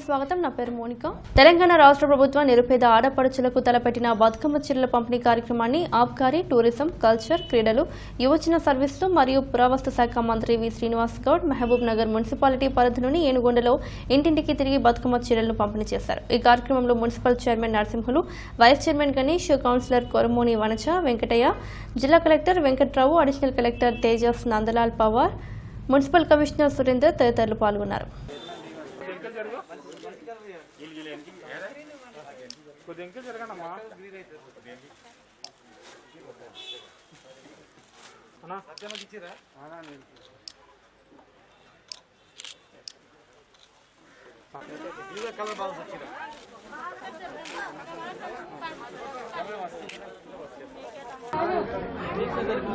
స్వాగతం. నా పేరు మోనిక. తెలంగాణ రాష్ట్ర ప్రభుత్వం నిరుపేద ఆడపడుచులకు తలపెట్టిన బతుకమ్మ చీరల పంపిణీ కార్యక్రమాన్ని ఆబ్కారీ, టూరిజం, కల్చర్, క్రీడలు, యువజన సర్వీసులు మరియు పురావస్తు శాఖ మంత్రి వి శ్రీనివాస్ గౌడ్ మహబూబ్ నగర్ మున్సిపాలిటీ పరిధిలోని ఏనుగొండలో ఇంటింటికి తిరిగి బతుకమ్మ చీరలను పంపిణీ చేశారు. ఈ కార్యక్రమంలో municipal chairman Narasimhulu, vice chairman Ganesh, councillor Koramoni Vanaja Venkataiah, జిల్లా collector Venkatrao, additional collector Tejas Nandlal Pawar, municipal commissioner Surender తదితరులు పాల్గొన్నారు.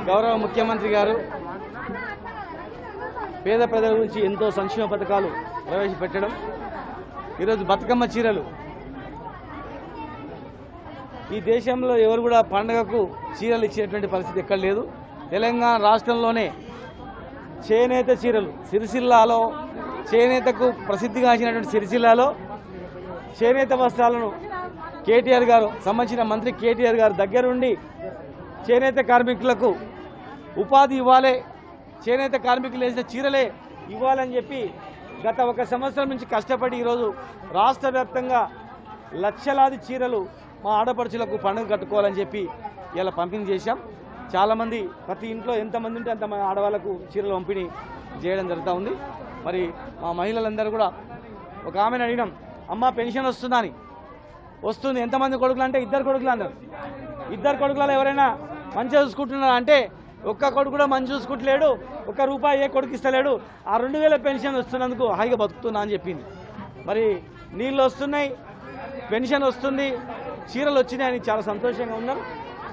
గౌరవ ముఖ్యమంత్రి గారు పేద ప్రజల గురించి ఎంతో సంక్షేమ పథకాలు ప్రవేశపెట్టడం, ఈరోజు బతుకమ్మ చీరలు ఈ దేశంలో ఎవరు కూడా పండుగకు చీరలు ఇచ్చేటువంటి పరిస్థితి ఎక్కడ లేదు. తెలంగాణ రాష్ట్రంలోనే చేనేత చీరలు సిరిసిల్లాలో, చేనేతకు ప్రసిద్ధిగాంచినటువంటి సిరిసిల్లాలో చేనేత వస్త్రాలను కేటీఆర్ గారు సంబంధించిన మంత్రి కేటీఆర్ గారు దగ్గరుండి చేనేత కార్మికులకు ఉపాధి ఇవ్వాలి, చేనేత కార్మికులు వేసిన చీరలే ఇవ్వాలని చెప్పి గత 1 సంవత్సరం నుంచి కష్టపడి ఈరోజు రాష్ట్ర వ్యాప్తంగా లక్షలాది చీరలు మా ఆడపడుచులకు పండుగ కట్టుకోవాలని చెప్పి ఇలా పంపిణీ చేశాం. చాలామంది ప్రతి ఇంట్లో ఎంతమంది ఉంటే అంతమంది ఆడవాళ్లకు చీరలు పంపిణీ చేయడం జరుగుతూ ఉంది. మరి మా మహిళలందరూ కూడా ఒక ఆమెను అడిగినాం, అమ్మ పెన్షన్ వస్తుందా అని. వస్తుంది. ఎంతమంది కొడుకులు అంటే 2 కొడుకులు అన్నారు. 2 కొడుకులలో ఎవరైనా మంచిగా చూసుకుంటున్నారా అంటే ఒక్క కొడుకు కూడా మంచి చూసుకుంటలేడు, ₹1 ఏ కొడుకు ఇస్తలేడు. ఆ 2000 పెన్షన్ వస్తున్నందుకు హాయిగా బతుకుతున్నా అని చెప్పింది. మరి నీళ్ళు వస్తున్నాయి, పెన్షన్ వస్తుంది, చీరలు వచ్చినాయని చాలా సంతోషంగా ఉన్నారు.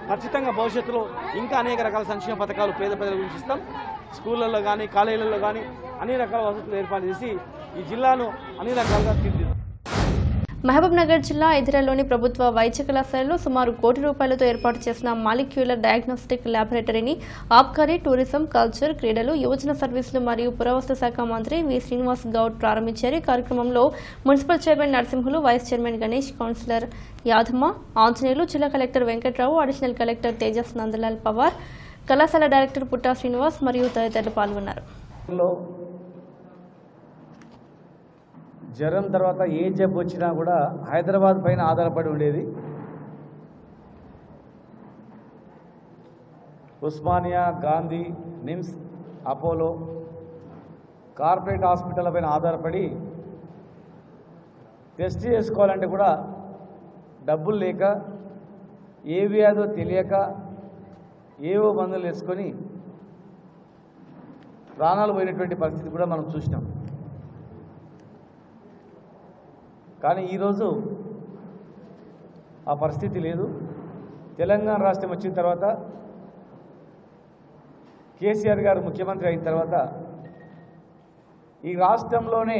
ఖచ్చితంగా భవిష్యత్తులో ఇంకా అనేక రకాల సంక్షేమ పథకాలు పేద ప్రజల గురించి ఇస్తాం. స్కూళ్ళల్లో కానీ కాలేజీలలో కానీ అన్ని రకాల వసతులు ఏర్పాటు చేసి ఈ జిల్లాను అన్ని రకాలుగా తీర్చిదిద్దాం. మహబూబ్ నగర్ జిల్లా ఎదిరలోని ప్రభుత్వ వైద్య కళాశాలలో సుమారు ₹1 కోట్లతో ఏర్పాటు చేసిన మాలిక్యులర్ డయాగ్నోస్టిక్ ల్యాబొరేటరీని ఆబ్కారీ, టూరిజం, కల్చర్, క్రీడలు, యువజన సర్వీసులు మరియు పురావస్తు శాఖ మంత్రి వి శ్రీనివాస్ గౌడ్ ప్రారంభించారు. ఈ కార్యక్రమంలో municipal chairman Narasimhulu, vice chairman Ganesh, councillor Yadamma, Anjaneyulu, జిల్లా collector Venkatrao, additional collector Tejas Nandlal Pawar, కళాశాల డైరెక్టర్ పుట్టా శ్రీనివాస్ మరియు తదితరులు పాల్గొన్నారు. జ్వరం తర్వాత ఏ జబ్బు వచ్చినా కూడా హైదరాబాద్ పైన ఆధారపడి ఉండేది. Osmania, Gandhi, NIMS, Apollo, corporate hospital పైన ఆధారపడి టెస్ట్ చేసుకోవాలంటే కూడా డబ్బులు లేక, ఏ వ్యాధో తెలియక ఏవో మందులు వేసుకొని ప్రాణాలు పోయినటువంటి పరిస్థితి కూడా మనం చూసినాం. కానీ ఈరోజు ఆ పరిస్థితి లేదు. తెలంగాణ రాష్ట్రం వచ్చిన తర్వాత, కేసీఆర్ గారు ముఖ్యమంత్రి అయిన తర్వాత ఈ రాష్ట్రంలోనే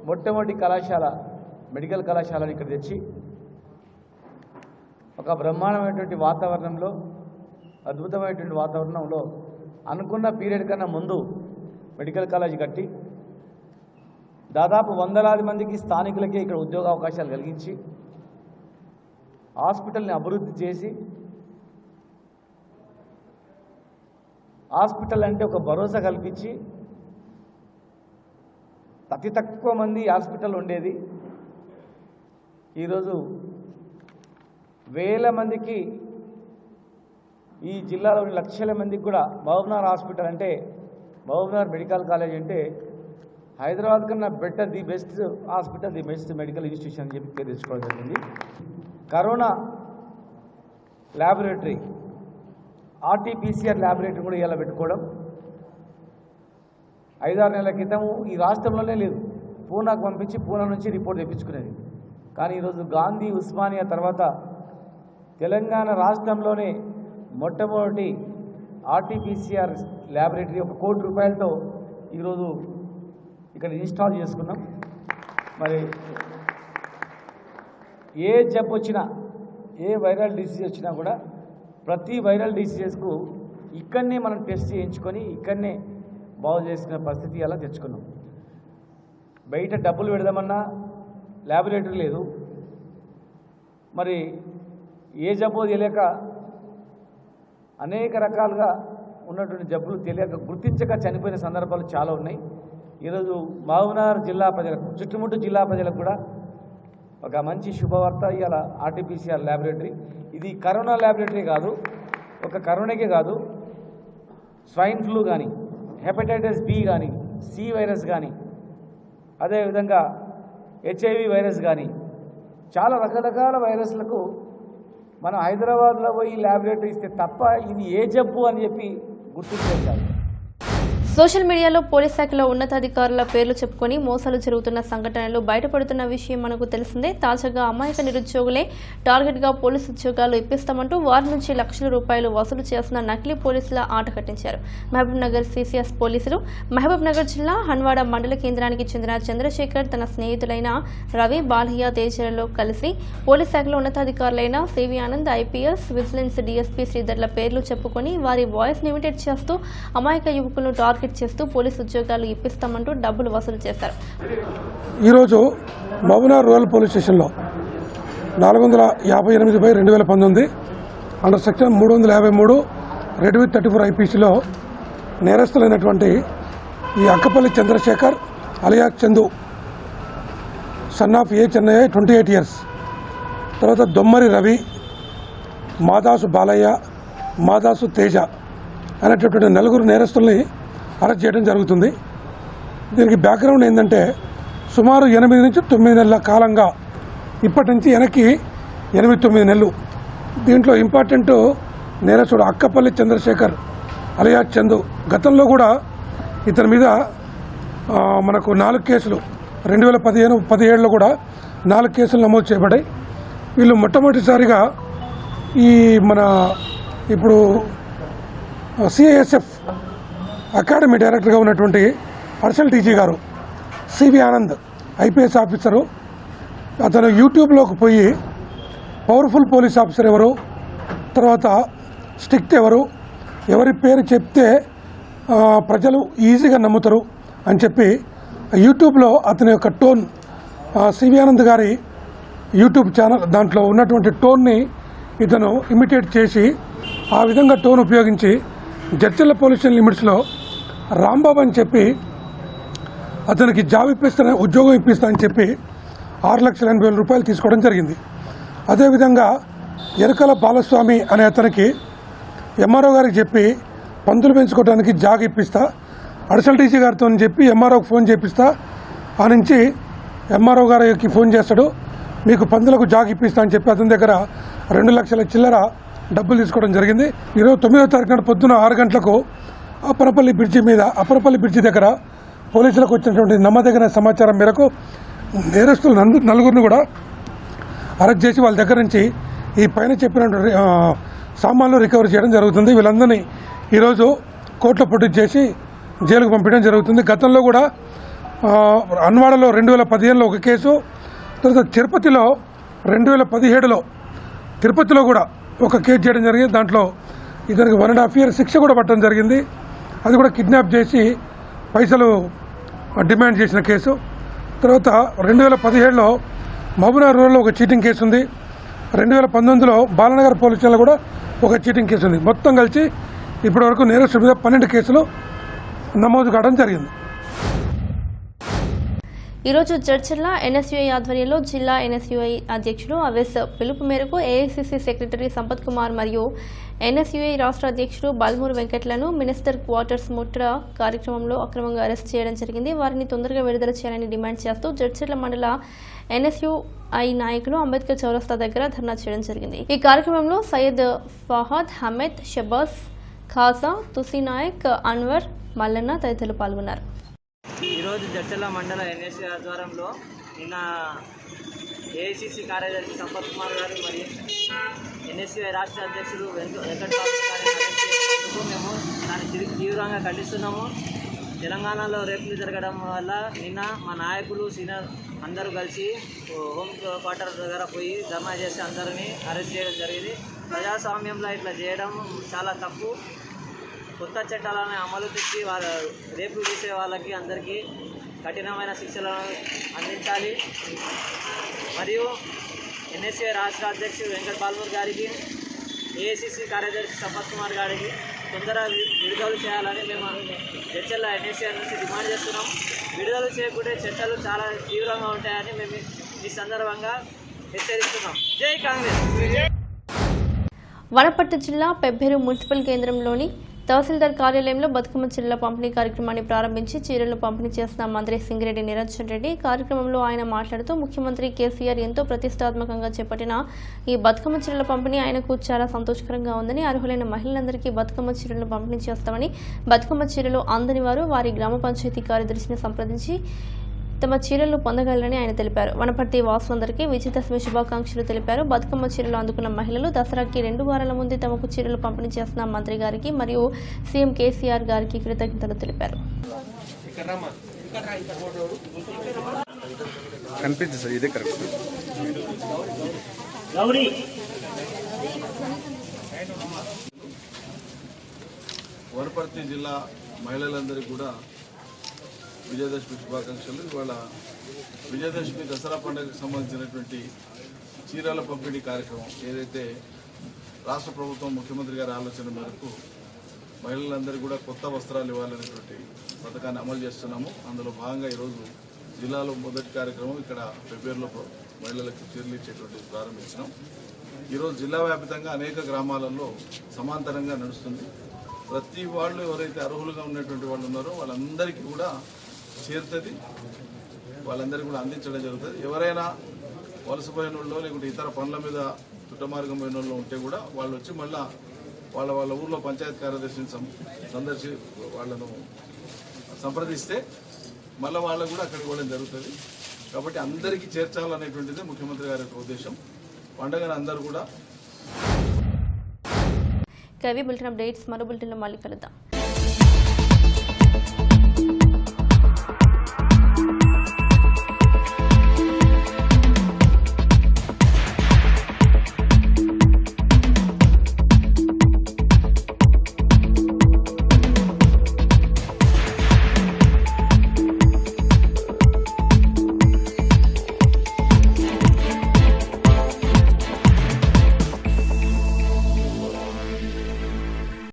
మొట్టమొదటి కళాశాల, మెడికల్ కళాశాలను ఇక్కడ తెచ్చి ఒక బ్రహ్మాండమైనటువంటి వాతావరణంలో, అద్భుతమైనటువంటి వాతావరణంలో అనుకున్న పీరియడ్ కన్నా ముందు మెడికల్ కాలేజ్ కట్టి దాదాపు వందలాది మందికి స్థానికులకే ఇక్కడ ఉద్యోగ అవకాశాలు కలిగించి హాస్పిటల్ని అభివృద్ధి చేసి, హాస్పిటల్ అంటే ఒక భరోసా కల్పించి, అతి తక్కువ మంది హాస్పిటల్ ఉండేది ఈరోజు వేల మందికి, ఈ జిల్లాలోని లక్షల మందికి కూడా మహబూబ్నగర్ హాస్పిటల్ అంటే, మహబూబ్నగర్ మెడికల్ కాలేజ్ అంటే హైదరాబాద్ కన్నా better, the best hospital, the best medical institution అని చెప్పి పేరు తెచ్చుకోవడం జరిగింది. కరోనా ల్యాబొరేటరీ, RT-PCR ల్యాబొరేటరీ కూడా ఇలా పెట్టుకోవడం 5-6 నెలల క్రితము ఈ రాష్ట్రంలోనే లేదు. పూనాకు పంపించి పూనా నుంచి రిపోర్ట్ తెప్పించుకునేది. కానీ ఈరోజు గాంధీ, ఉస్మానియా తర్వాత తెలంగాణ రాష్ట్రంలోనే మొట్టమొదటి RT-PCR ల్యాబొరేటరీ ₹1 కోటి ఈరోజు ఇక్కడ ఇన్స్టాల్ చేసుకున్నాం. మరి ఏ జబ్బు వచ్చినా, ఏ వైరల్ డిసీజ్ వచ్చినా కూడా ప్రతి వైరల్ డిసీజెస్కు ఇక్కడనే మనం టెస్ట్ చేయించుకొని ఇక్కడనే బాగు చేసుకునే పరిస్థితి అలా తెచ్చుకున్నాం. బయట డబ్బులు పెడదామన్నా ల్యాబొరేటరీ లేదు. మరి ఏ జబ్బో తెలియక అనేక రకాలుగా ఉన్నటువంటి జబ్బులు తెలియక గుర్తించక చనిపోయిన సందర్భాలు చాలా ఉన్నాయి. ఈరోజు మహబూబ్నగర్ జిల్లా ప్రజలకు, చుట్టుముట్టు జిల్లా ప్రజలకు కూడా ఒక మంచి శుభవార్త. ఇవాళ ఆర్టీపీసీఆర్ ల్యాబొరేటరీ, ఇది కరోనా ల్యాబొరేటరీ కాదు, ఒక కరోనాకే కాదు, స్వైన్ ఫ్లూ కానీ, హెపటైటిస్ బి కానీ, సి వైరస్ కానీ, అదేవిధంగా హెచ్ఐవి వైరస్ కానీ, చాలా రకరకాల వైరస్లకు మనం హైదరాబాద్లో పోయి ల్యాబొరేటరీ ఇస్తే తప్ప ఇది ఏ జబ్బు అని చెప్పి గుర్తించేశారు. సోషల్ మీడియాలో పోలీస్ శాఖలో ఉన్నతాధికారుల పేర్లు చెప్పుకొని మోసాలు జరుగుతున్న సంఘటనలు బయటపడుతున్న విషయం మనకు తెలిసిందే. తాజాగా అమాయక నిరుద్యోగులే టార్గెట్గా పోలీసు ఉద్యోగాలు ఇప్పిస్తామంటూ వారి నుంచి లక్షల రూపాయలు వసూలు చేస్తున్న నకిలీ పోలీసుల ఆట కట్టించారు. మహబూబ్ నగర్ సిసిఎస్ పోలీసులు మహబూబ్ నగర్ జిల్లా హన్వాడ మండల కేంద్రానికి చెందిన చంద్రశేఖర్ తన స్నేహితులైన రవి, బాలయ్య తేజలలో కలిసి పోలీస్ శాఖలో ఉన్నతాధికారులైన CV Anand, IPS, vigilance DSP శ్రీధర్ల పేర్లు చెప్పుకొని వారి వాయిస్ ఇమిటేట్ చేస్తూ అమాయక యువకులను టార్గెట్ చేస్తూ పోలీసు ఉద్యోగాలు ఇప్పిస్తామంటూ డబ్బులు వసూలు చేశారు. ఈరోజు మహబూబ్నగర్ రూరల్ పోలీస్ స్టేషన్లో 458/2019 అండర్ సెక్షన్ 353 రెడ్ విత్ 34 ఐపీసీలో నేరస్తులైనటువంటి ఈ Akkapalli Chandrashekar alias Chandu son of A Chennaiah 28 years, తర్వాత దొమ్మరి రవి, మాదాసు బాలయ్య, మాదాసు తేజ అనేటటువంటి నలుగురు నేరస్తుల్ని అరెస్ట్ చేయడం జరుగుతుంది. దీనికి బ్యాక్గ్రౌండ్ ఏంటంటే సుమారు 8 నుంచి 9 నెలల కాలంగా, ఇప్పటి నుంచి వెనక్కి 8-9 నెలలు. దీంట్లో ఇంపార్టెంట్ నేరస్తుడు అక్కపల్లి చంద్రశేఖర్ అలియా చందు. గతంలో కూడా ఇతని మీద మనకు 4 కేసులు 2015-17లో కూడా 4 కేసులు నమోదు చేయబడ్డాయి. వీళ్ళు మొట్టమొదటిసారిగా ఈ మన ఇప్పుడు సిఐఎస్ఎఫ్ అకాడమీ డైరెక్టర్గా ఉన్నటువంటి అడిషనల్ టీజీ గారు సివి ఆనంద్ ఐపీఎస్ ఆఫీసరు, అతను యూట్యూబ్లోకి పోయి పవర్ఫుల్ పోలీస్ ఆఫీసర్ ఎవరు, తర్వాత స్ట్రిక్ట్ ఎవరు, ఎవరి పేరు చెప్తే ప్రజలు ఈజీగా నమ్ముతారు అని చెప్పి యూట్యూబ్లో అతని యొక్క టోన్, సివి ఆనంద్ గారి యూట్యూబ్ ఛానల్ దాంట్లో ఉన్నటువంటి టోన్ని ఇతను ఇమిటేట్ చేసి ఆ విధంగా టోన్ ఉపయోగించి జడ్చర్ల పోలీస్ స్టేషన్ లిమిట్స్లో రాంబాబు అని చెప్పి అతనికి జాబ్ ఇప్పిస్తాను, ఉద్యోగం ఇప్పిస్తానని చెప్పి 6,80,000 రూపాయలు తీసుకోవడం జరిగింది. అదేవిధంగా ఎరకల బాలస్వామి అనే అతనికి ఎంఆర్ఓ గారికి చెప్పి పందులు పెంచుకోవడానికి జాగ్ ఇప్పిస్తా, అడిషనల్ టీసీ గారితో చెప్పి ఎంఆర్ఓకి ఫోన్ చేపిస్తా, ఆ నుంచి ఎంఆర్ఓ గారికి ఫోన్ చేస్తాడు, మీకు పందులకు జాగ్ ఇప్పిస్తా అని చెప్పి అతని దగ్గర 2 లక్షల చిల్లర డబ్బులు తీసుకోవడం జరిగింది. ఈరోజు 9వ తారీఖు నాడు పొద్దున 6 గంటలకు అప్పరపల్లి బ్రిడ్జి దగ్గర పోలీసులకు వచ్చినటువంటి నమ్మదగిన సమాచారం మేరకు నేరస్తులు నలుగురిని కూడా అరెస్ట్ చేసి వాళ్ళ దగ్గర నుంచి ఈ పైన చెప్పినటువంటి సామాన్లు రికవర్ చేయడం జరుగుతుంది. వీళ్ళందరినీ ఈరోజు కోర్టులో ప్రొడ్యూస్ చేసి జైలుకు పంపించడం జరుగుతుంది. గతంలో కూడా అన్వాడలో 2015లో ఒక కేసు, తర్వాత తిరుపతిలో 2017లో తిరుపతిలో కూడా ఒక కేసు చేయడం జరిగింది. దాంట్లో ఇతనికి 1.5 years శిక్ష కూడా పట్టడం జరిగింది. అది కూడా కిడ్నాప్ చేసి పైసలు డిమాండ్ చేసిన కేసు. తర్వాత 2017లో మహబూబ్నగర్ రూరల్లో ఒక చీటింగ్ కేసు ఉంది. 2019లో బాలనగర్ పోలీస్ స్టేషన్లో కూడా ఒక చీటింగ్ కేసు ఉంది. మొత్తం కలిసి ఇప్పటివరకు నేరస్తుల మీద 12 కేసులు నమోదు కావడం జరిగింది. ఈరోజు చర్చల్లో ఎన్ఎస్యుఐ ఆధ్వర్యంలో జిల్లా ఎన్ఎస్యుఐ అధ్యక్షుడు అవేస్ పిలుపు మేరకు ఏఐసిసి సెక్రటరీ సంపత్ కుమార్ మరియు ఎన్ఎస్యుఐ రాష్ట్ర అధ్యక్షుడు బల్మూరు వెంకట్లను మినిస్టర్ క్వార్టర్స్ ముట్ర కార్యక్రమంలో అక్రమంగా అరెస్ట్ చేయడం జరిగింది. వారిని తొందరగా విడుదల చేయాలని డిమాండ్ చేస్తూ చర్చల మండల ఎన్ఎస్యుఐ నాయకులు అంబేద్కర్ చౌరస్తా దగ్గర ధర్నా చేయడం జరిగింది. ఈ కార్యక్రమంలో సయ్యద్ ఫహాద్, హమీద్, షబాజ్, ఖాజా, తుసి నాయక్, అన్వర్, మల్లన్న తదితరులు పాల్గొన్నారు. ఈరోజు జడ్చర్ల మండల ఎన్ఎస్యూ ఆధ్వర్యంలో నిన్న ఏఐసిసి కార్యదర్శి సంపత్ కుమార్ గారు మరియు ఎన్ఎస్యూఐ రాష్ట్ర అధ్యక్షుడు వెంకటబాబు గారిని మేము దాన్ని తీవ్రంగా ఖండిస్తున్నాము. తెలంగాణలో రేపులు జరగడం వల్ల నిన్న మా నాయకులు సీనియర్ అందరూ కలిసి హోమ్ క్వార్టర్ దగ్గర పోయి ధర్నా చేసి అందరినీ అరెస్ట్ చేయడం జరిగింది. ప్రజాస్వామ్యంలో ఇట్లా చేయడం చాలా తప్పు. కొత్త చట్టాలను అమలు తెచ్చి రేపు చేసే వాళ్ళకి అందరికీ కఠినమైన శిక్షలను అందించాలి. మరియు ఎన్ఎస్ఏ రాష్ట్ర అధ్యక్షుడు వెంకట బాలమూరి గారికి, ఏఐసిసి కార్యదర్శి సంపత్ కుమార్ గారికి తొందరగా విడుదల చేయాలని మేము జడ్చర్ల ఎన్ఎస్ఏ నుంచి డిమాండ్ చేస్తున్నాం. విడుదల చేయకుంటే చట్టాలు చాలా తీవ్రంగా ఉంటాయని మేము ఈ సందర్భంగా హెచ్చరిస్తున్నాం. జై కాంగ్రెస్. వనపర్తి జిల్లా పెబ్బేరు మున్సిపల్ కేంద్రంలోని తహసీల్దార్ కార్యాలయంలో బతుకమ్మ చీరల పంపిణీ కార్యక్రమాన్ని ప్రారంభించి చీరలను పంపిణీ చేసిన మంత్రి సింగిరెడ్డి నిరంజన్ రెడ్డి. కార్యక్రమంలో ఆయన మాట్లాడుతూ ముఖ్యమంత్రి కేసీఆర్ ఎంతో ప్రతిష్టాత్మకంగా చేపట్టిన ఈ బతుకమ్మ చీరల పంపిణీ ఆయనకు చాలా సంతోషకరంగా ఉందని, అర్హులైన మహిళలందరికీ బతుకమ్మ చీరలను పంపిణీ చేస్తామని, బతుకమ్మ చీరలు అందని వారు వారి గ్రామ పంచాయతీ కార్యదర్శిని సంప్రదించి తమ చీరలు పొందగలరని ఆయన తెలిపారు. వనపర్తి వాసులందరికీ విజయదశమి శుభాకాంక్షలు తెలిపారు. బతుకమ్మ చీరలు అందుకున్న మహిళలు దసరాకి 2 వారాల ముందే తమకు చీరలు పంపిణీ చేస్తున్న మంత్రి గారికి మరియు సీఎం కేసీఆర్ గారికి కృతజ్ఞతలు తెలిపారు. వనపర్తి జిల్లా మహిళలందరికీ కూడా విజయదశమి శుభాకాంక్షలు. ఇవాళ విజయదశమి దసరా పండుగకు సంబంధించినటువంటి చీరల పంపిణీ కార్యక్రమం ఏదైతే రాష్ట్ర ప్రభుత్వం ముఖ్యమంత్రి గారి ఆలోచన మేరకు మహిళలందరికీ కూడా కొత్త వస్త్రాలు ఇవ్వాలనేటువంటి పథకాన్ని అమలు చేస్తున్నాము. అందులో భాగంగా ఈరోజు జిల్లాలో మొదటి కార్యక్రమం ఇక్కడ పెబ్బేరులో మహిళలకు చీరలు ఇచ్చేటువంటి ప్రారంభించినాం. ఈరోజు జిల్లా వ్యాప్తంగా అనేక గ్రామాలలో సమాంతరంగా నడుస్తుంది. ప్రతి వాళ్ళు ఎవరైతే అర్హులుగా ఉన్నటువంటి వాళ్ళు ఉన్నారో వాళ్ళందరికీ కూడా చేరుతుంది, వాళ్ళందరికీ కూడా అందించడం జరుగుతుంది. ఎవరైనా వలసపోయిన వాళ్ళు లేకుంటే ఇతర పనుల మీద చుట్టమార్గం పోయిన వాళ్ళు ఉంటే కూడా వాళ్ళు వచ్చి మళ్ళీ వాళ్ళ ఊర్లో పంచాయతీ కార్యదర్శిని సందర్శి వాళ్ళను సంప్రదిస్తే మళ్ళీ వాళ్ళకు కూడా అక్కడికి ఇవ్వడం జరుగుతుంది. కాబట్టి అందరికీ చేర్చాలనేటువంటిదే ముఖ్యమంత్రి గారి యొక్క ఉద్దేశం. పండుగను అందరూ కూడా బులెటిన్ అప్డేట్స్ మరో బులెటిన్లో మళ్ళీ కలుద్దాం.